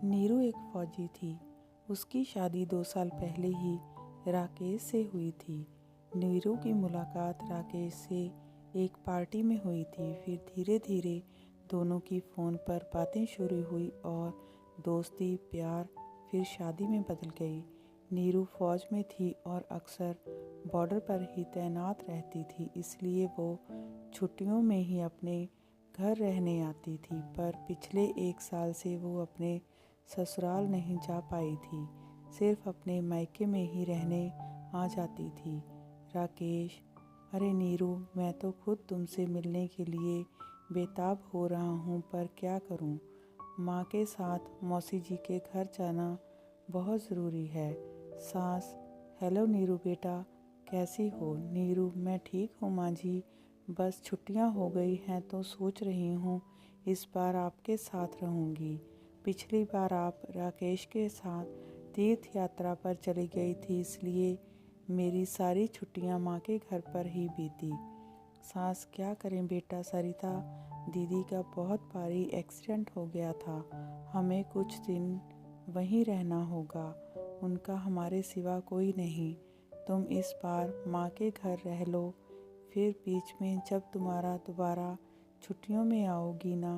नीरू एक फौजी थी। उसकी शादी 2 साल पहले ही राकेश से हुई थी। नीरू की मुलाकात राकेश से एक पार्टी में हुई थी। फिर धीरे धीरे दोनों की फ़ोन पर बातें शुरू हुई और दोस्ती, प्यार फिर शादी में बदल गई। नीरू फ़ौज में थी और अक्सर बॉर्डर पर ही तैनात रहती थी, इसलिए वो छुट्टियों में ही अपने घर रहने आती थी। पर पिछले 1 साल से वो अपने ससुराल नहीं जा पाई थी, सिर्फ अपने मायके में ही रहने आ जाती थी। राकेश: अरे नीरू, मैं तो खुद तुमसे मिलने के लिए बेताब हो रहा हूँ, पर क्या करूँ? माँ के साथ मौसी जी के घर जाना बहुत ज़रूरी है। सास: हेलो नीरू बेटा, कैसी हो? नीरू: मैं ठीक हूँ माँ जी, बस छुट्टियाँ हो गई हैं तो सोच रही हूँ इस बार आपके साथ रहूँगी। पिछली बार आप राकेश के साथ तीर्थ यात्रा पर चली गई थी, इसलिए मेरी सारी छुट्टियाँ माँ के घर पर ही बीती। सास: क्या करें बेटा, सरिता दीदी का बहुत भारी एक्सीडेंट हो गया था, हमें कुछ दिन वहीं रहना होगा, उनका हमारे सिवा कोई नहीं। तुम इस बार माँ के घर रह लो, फिर बीच में जब तुम्हारा दोबारा छुट्टियों में आओगी ना,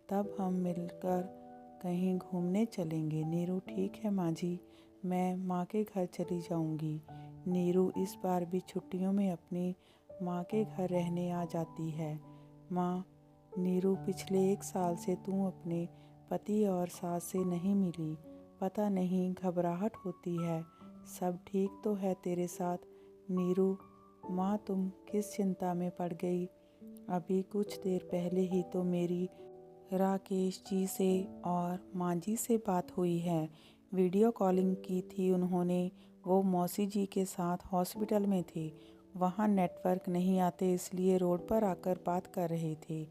तब हम मिलकर कहीं घूमने चलेंगे। नीरू: ठीक है माँ जी, मैं माँ के घर चली जाऊँगी। नीरू इस बार भी छुट्टियों में अपनी माँ के घर रहने आ जाती है। माँ: नीरू, पिछले 1 साल से तू अपने पति और सास से नहीं मिली, पता नहीं घबराहट होती है, सब ठीक तो है तेरे साथ? नीरू: माँ, तुम किस चिंता में पड़ गई? अभी कुछ देर पहले ही तो मेरी राकेश जी से और माँ जी से बात हुई है। वीडियो कॉलिंग की थी उन्होंने, वो मौसी जी के साथ हॉस्पिटल में थे, वहाँ नेटवर्क नहीं आते, इसलिए रोड पर आकर बात कर रहे थे।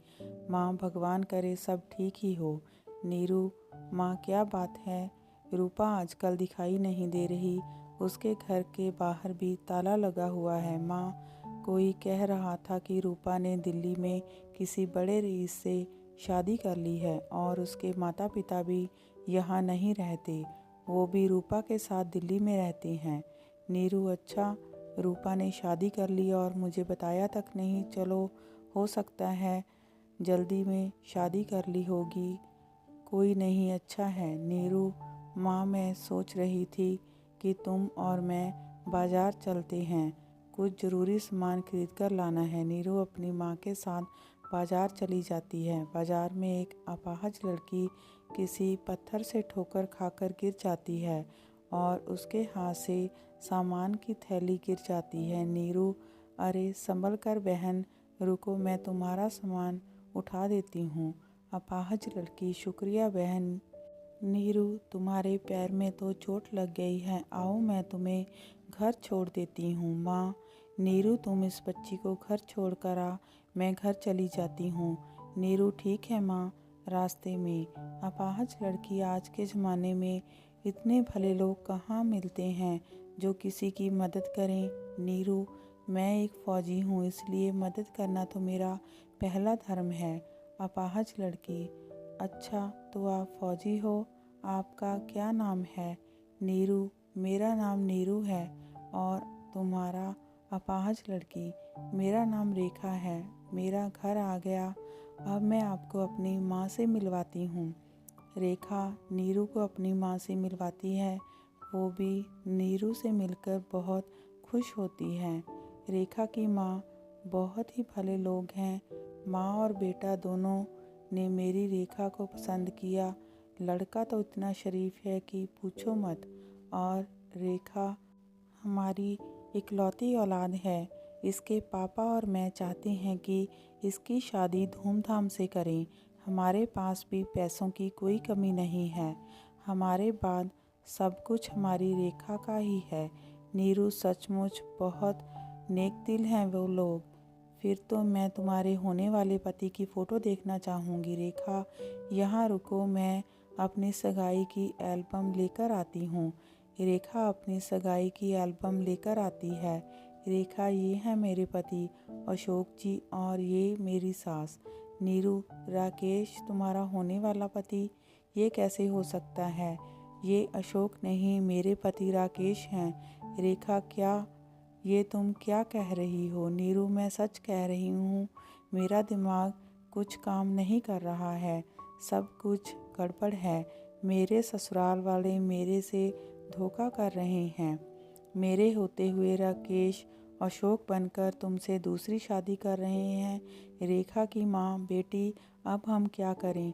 माँ: भगवान करे सब ठीक ही हो। नीरू: माँ, क्या बात है? रूपा आजकल दिखाई नहीं दे रही, उसके घर के बाहर भी ताला लगा हुआ है। माँ: कोई कह रहा था कि रूपा ने दिल्ली में किसी बड़े रईस से शादी कर ली है और उसके माता पिता भी यहाँ नहीं रहते, वो भी रूपा के साथ दिल्ली में रहते हैं। नीरू: अच्छा, रूपा ने शादी कर ली और मुझे बताया तक नहीं, चलो हो सकता है जल्दी में शादी कर ली होगी, कोई नहीं, अच्छा है। नीरू: माँ, मैं सोच रही थी कि तुम और मैं बाज़ार चलते हैं, कुछ ज़रूरी सामान खरीद कर लाना है। नीरू अपनी माँ के साथ बाज़ार चली जाती है। बाज़ार में एक अपाहज लड़की किसी पत्थर से ठोकर खाकर गिर जाती है और उसके हाथ से सामान की थैली गिर जाती है। नीरू: अरे संभल कर बहन, रुको, मैं तुम्हारा सामान उठा देती हूँ। अपाहज लड़की: शुक्रिया बहन। नीरू: तुम्हारे पैर में तो चोट लग गई है, आओ मैं तुम्हें घर छोड़ देती हूँ। माँ: नीरू, तुम इस बच्ची को घर छोड़ कर आ, मैं घर चली जाती हूँ। नीरू: ठीक है माँ। रास्ते में अपाहज लड़की: आज के ज़माने में इतने भले लोग कहाँ मिलते हैं जो किसी की मदद करें। नीरू: मैं एक फ़ौजी हूँ, इसलिए मदद करना तो मेरा पहला धर्म है। अपाहज लड़की: अच्छा, तो आप फ़ौजी हो, आपका क्या नाम है? नीरू: मेरा नाम नीरू है। और तुम्हारा? अपाहज लड़की: मेरा नाम रेखा है, मेरा घर आ गया, अब मैं आपको अपनी माँ से मिलवाती हूँ। रेखा नीरू को अपनी माँ से मिलवाती है, वो भी नीरू से मिलकर बहुत खुश होती है। रेखा की माँ बहुत ही भले लोग हैं, माँ और बेटा दोनों ने मेरी रेखा को पसंद किया, लड़का तो इतना शरीफ है कि पूछो मत, और रेखा हमारी इकलौती औलाद है। इसके पापा और मैं चाहते हैं कि इसकी शादी धूमधाम से करें, हमारे पास भी पैसों की कोई कमी नहीं है, हमारे बाद सब कुछ हमारी रेखा का ही है। नीरू: सचमुच बहुत नेक दिल हैं वो लोग, फिर तो मैं तुम्हारे होने वाले पति की फ़ोटो देखना चाहूँगी। रेखा: यहाँ रुको, मैं अपनी सगाई की एल्बम लेकर आती हूँ। रेखा अपनी सगाई की एल्बम लेकर आती है। रेखा: ये है मेरे पति अशोक जी और ये मेरी सास। नीरू: राकेश तुम्हारा होने वाला पति? ये कैसे हो सकता है? ये अशोक नहीं, मेरे पति राकेश हैं। रेखा, क्या ये तुम क्या कह रही हो? नीरू, मैं सच कह रही हूँ। मेरा दिमाग कुछ काम नहीं कर रहा है, सब कुछ गड़बड़ है। मेरे ससुराल वाले मेरे से धोखा कर रहे हैं। मेरे होते हुए राकेश अशोक बनकर तुमसे दूसरी शादी कर रहे हैं। रेखा की माँ, बेटी, अब हम क्या करें?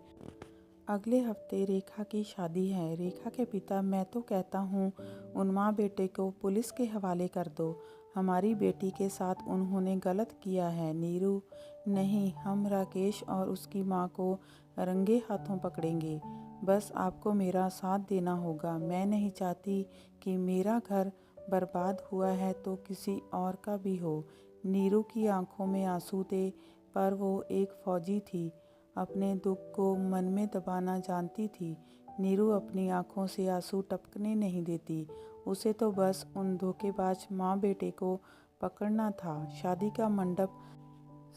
अगले हफ्ते रेखा की शादी है। रेखा के पिता, मैं तो कहता हूँ उन माँ बेटे को पुलिस के हवाले कर दो। हमारी बेटी के साथ उन्होंने गलत किया है। नीरू, नहीं, हम राकेश और उसकी माँ को रंगे हाथों पकड़ेंगे। बस आपको मेरा साथ देना होगा। मैं नहीं चाहती कि मेरा घर बर्बाद हुआ है तो किसी और का भी हो। नीरू की आंखों में आंसू थे, पर वो एक फौजी थी, अपने दुख को मन में दबाना जानती थी। नीरू अपनी आंखों से आंसू टपकने नहीं देती। उसे तो बस उन धोखेबाज माँ बेटे को पकड़ना था। शादी का मंडप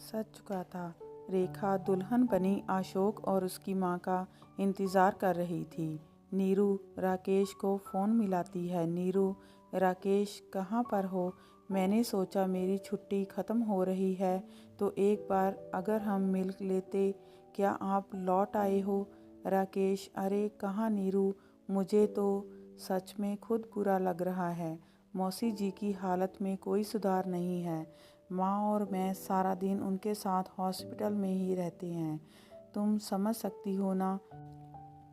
सज चुका था। रेखा दुल्हन बनी अशोक और उसकी माँ का इंतज़ार कर रही थी। नीरू राकेश को फ़ोन मिलाती है। नीरू, राकेश कहाँ पर हो? मैंने सोचा मेरी छुट्टी ख़त्म हो रही है तो एक बार अगर हम मिल लेते। क्या आप लौट आए हो? राकेश, अरे कहाँ नीरू, मुझे तो सच में खुद बुरा लग रहा है। मौसी जी की हालत में कोई सुधार नहीं है। माँ और मैं सारा दिन उनके साथ हॉस्पिटल में ही रहते हैं। तुम समझ सकती हो ना?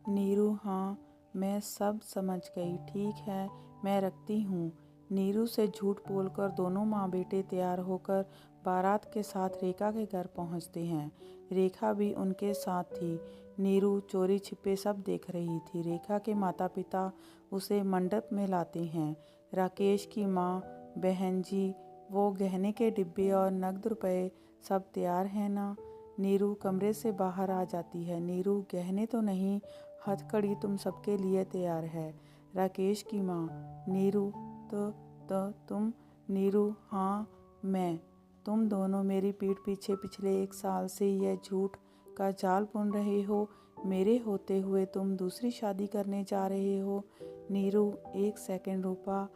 नीरू, हाँ, मैं सब समझ गई। ठीक है, मैं रखती हूँ। नीरू से झूठ बोलकर दोनों माँ बेटे तैयार होकर बारात के साथ रेखा के घर पहुँचते हैं। रेखा भी उनके साथ थी। नीरू चोरी छिपे सब देख रही थी। रेखा के माता पिता उसे मंडप में लाते हैं। राकेश की माँ, बहन जी, वो गहने के डिब्बे और नकद रुपए सब तैयार हैं ना? नीरू कमरे से बाहर आ जाती है। नीरू, गहने तो नहीं, हथकड़ी तुम सबके लिए तैयार है। राकेश की माँ, नीरू, तो तुम? नीरू, हाँ, मैं। तुम दोनों मेरी पीठ पीछे पिछले 1 साल से यह झूठ का जाल बुन रहे हो। मेरे होते हुए तुम दूसरी शादी करने जा रहे हो। नीरू, 1 सेकंड रूपा,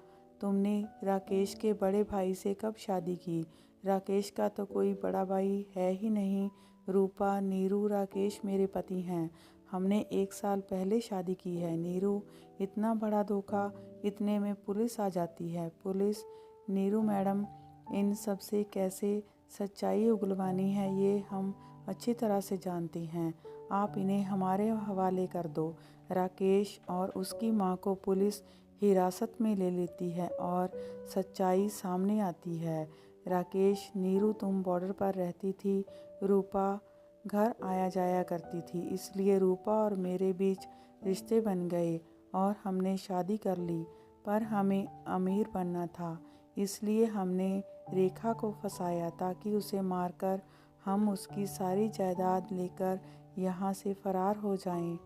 तुमने राकेश के बड़े भाई से कब शादी की? राकेश का तो कोई बड़ा भाई है ही नहीं। रूपा, नीरू, राकेश मेरे पति हैं। हमने 1 साल पहले शादी की है। नीरू, इतना बड़ा धोखा, इतने में पुलिस आ जाती है। पुलिस? नीरू मैडम, इन सब से कैसे सच्चाई उगलवानी है ये हम अच्छी तरह से जानते हैं। आप इन्हें हमारे हवाले कर दो। राकेश और उसकी माँ को पुलिस हिरासत में ले लेती है और सच्चाई सामने आती है। राकेश, नीरू तुम बॉर्डर पर रहती थी, रूपा घर आया जाया करती थी, इसलिए रूपा और मेरे बीच रिश्ते बन गए और हमने शादी कर ली। पर हमें अमीर बनना था, इसलिए हमने रेखा को फंसाया ताकि उसे मारकर हम उसकी सारी जायदाद लेकर यहाँ से फरार हो जाएं।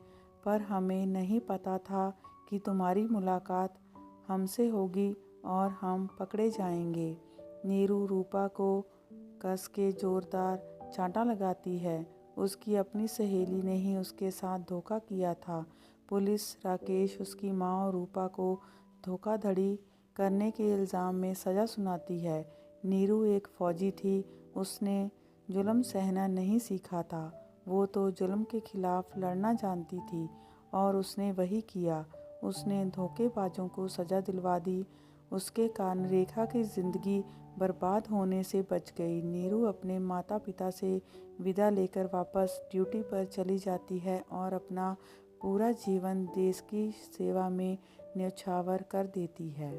पर हमें नहीं पता था कि तुम्हारी मुलाकात हमसे होगी और हम पकड़े जाएंगे। नीरू रूपा को कस के जोरदार चांटा लगाती है। उसकी अपनी सहेली ने ही उसके साथ धोखा किया था। पुलिस राकेश, उसकी माँ और रूपा को धोखाधड़ी करने के इल्ज़ाम में सज़ा सुनाती है। नीरू एक फ़ौजी थी, उसने जुल्म सहना नहीं सीखा था। वो तो जुल्म के खिलाफ लड़ना जानती थी और उसने वही किया। उसने धोखेबाजों को सज़ा दिलवा दी। उसके कारण रेखा की ज़िंदगी बर्बाद होने से बच गई। नीरू अपने माता पिता से विदा लेकर वापस ड्यूटी पर चली जाती है और अपना पूरा जीवन देश की सेवा में न्यौछावर कर देती है।